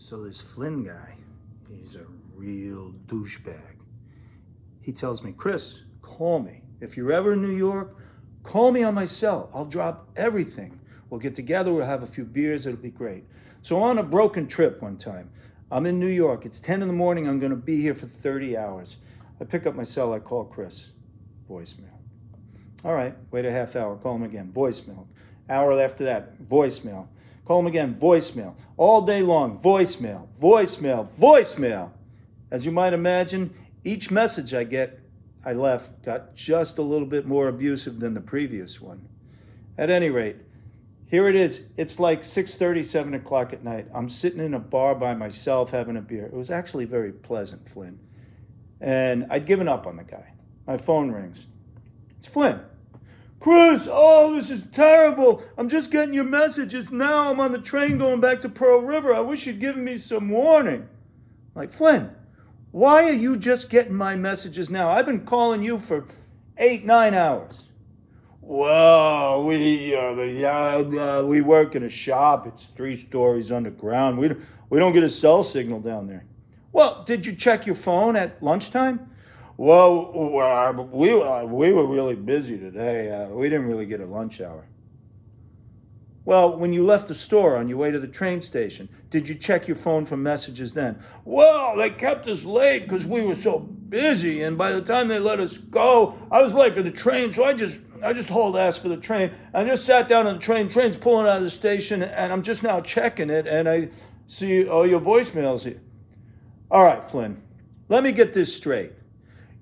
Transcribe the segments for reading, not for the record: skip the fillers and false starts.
So this Flynn guy, he's a real douchebag. He tells me, Chris, call me. If you're ever in New York, call me on my cell. I'll drop everything. We'll get together, we'll have a few beers, it'll be great. So on a broken trip one time, I'm in New York, it's 10 in the morning, I'm gonna be here for 30 hours. I pick up my cell, I call Chris, voicemail. All right, wait a half hour, call him again, voicemail. Hour after that, voicemail. Call him again, voicemail. All day long, voicemail, voicemail, voicemail. As you might imagine, each message I left got just a little bit more abusive than the previous one. At any rate, here it is. It's like 6:30, 7 o'clock at night. I'm sitting in a bar by myself having a beer. It was actually very pleasant, Flynn. And I'd given up on the guy. My phone rings. It's Flynn. Chris, oh, this is terrible. I'm just getting your messages now. I'm on the train going back to Pearl River. I wish you'd given me some warning. I'm like, Flynn, why are you just getting my messages now? I've been calling you for 8, 9 hours. Well, we work in a shop. It's 3 stories underground. We don't get a cell signal down there. Well, did you check your phone at lunchtime? Well, we were really busy today. We didn't really get a lunch hour. Well, when you left the store on your way to the train station, did you check your phone for messages then? Well, they kept us late because we were so busy, and by the time they let us go, I was late for the train, so I just hauled ass for the train. I just sat down on the train. Train's pulling out of the station, and I'm just now checking it, and I see, oh, your voicemail's here. All right, Flynn, let me get this straight.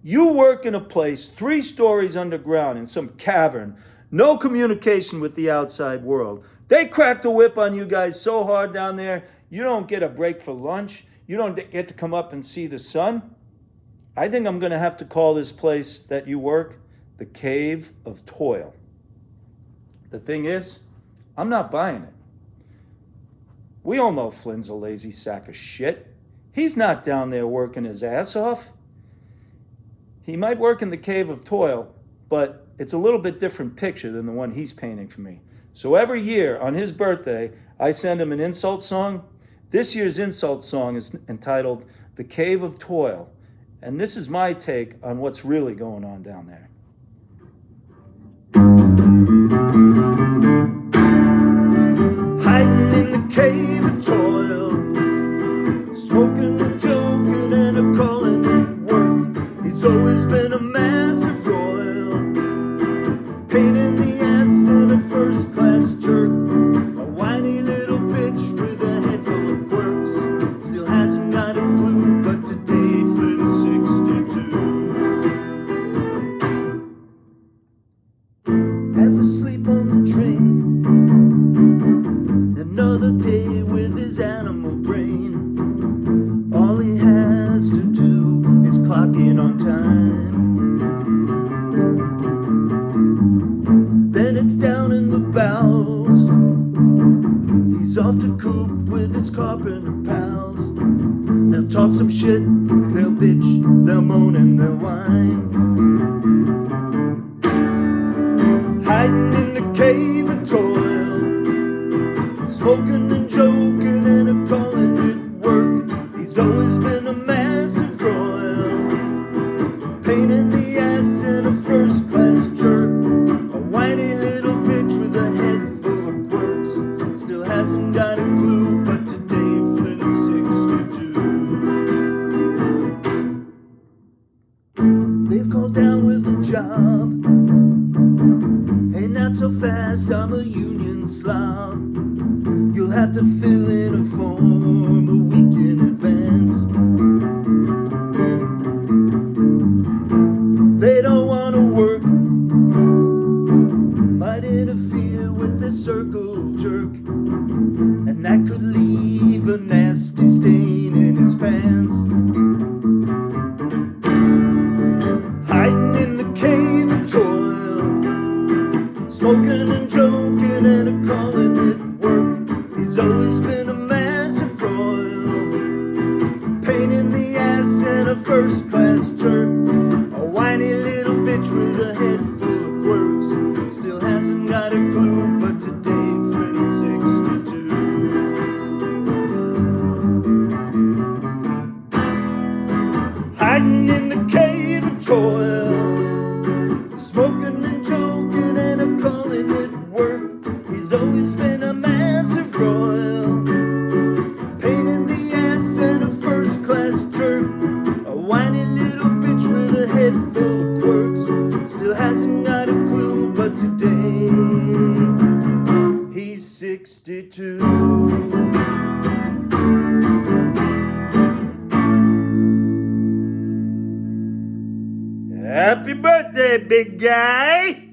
You work in a place 3 stories underground in some cavern, no communication with the outside world. They crack the whip on you guys so hard down there, you don't get a break for lunch. You don't get to come up and see the sun. I think I'm going to have to call this place that you work the Cave of Toil. The thing is, I'm not buying it. We all know Flynn's a lazy sack of shit. He's not down there working his ass off. He might work in the Cave of Toil, but it's a little bit different picture than the one he's painting for me. So every year on his birthday, I send him an insult song. This year's insult song is entitled The Cave of Toil, and this is my take on what's really going on down there. Hiding in the Cave of Toil, smoking and joking and a calling it work. He's always been a massive royal, pain in the ass and a first-class jerk, a whiny little bitch with a head full of quirks. Still hasn't got a clue, but today Flynn's 62. Have to sleep on the train, another day with his animal brain. All he has to do is clock in on time. Then it's down in the bowels. He's off to coop with his carpenter pals. They'll talk some shit, they'll bitch, they'll moan and they'll whine. Hiding in the Cave of Toil, smoking and joking and a calling it work. He's always been a massive royal, pain in the ass and a first-class jerk, a whiny little bitch with a head full of quirks. Still hasn't got a clue, but today Flynn's 62. They've called down with a job. Hey, not so fast, I'm a union slob. You'll have to fill in a form a week in advance. They don't want to work, might interfere with their circle jerk, and that could leave a nasty stain in his pants. Hiding in the Cave of Toil, smoking and joking and a calling it work. He's always been a massive royal, pain in the ass and a first-class jerk, a whiny little bitch with a head full of quirks. Still hasn't got a clue, but today Flynn's 62. head full of quirks, still hasn't got a clue, but today he's 62. Happy birthday, big guy!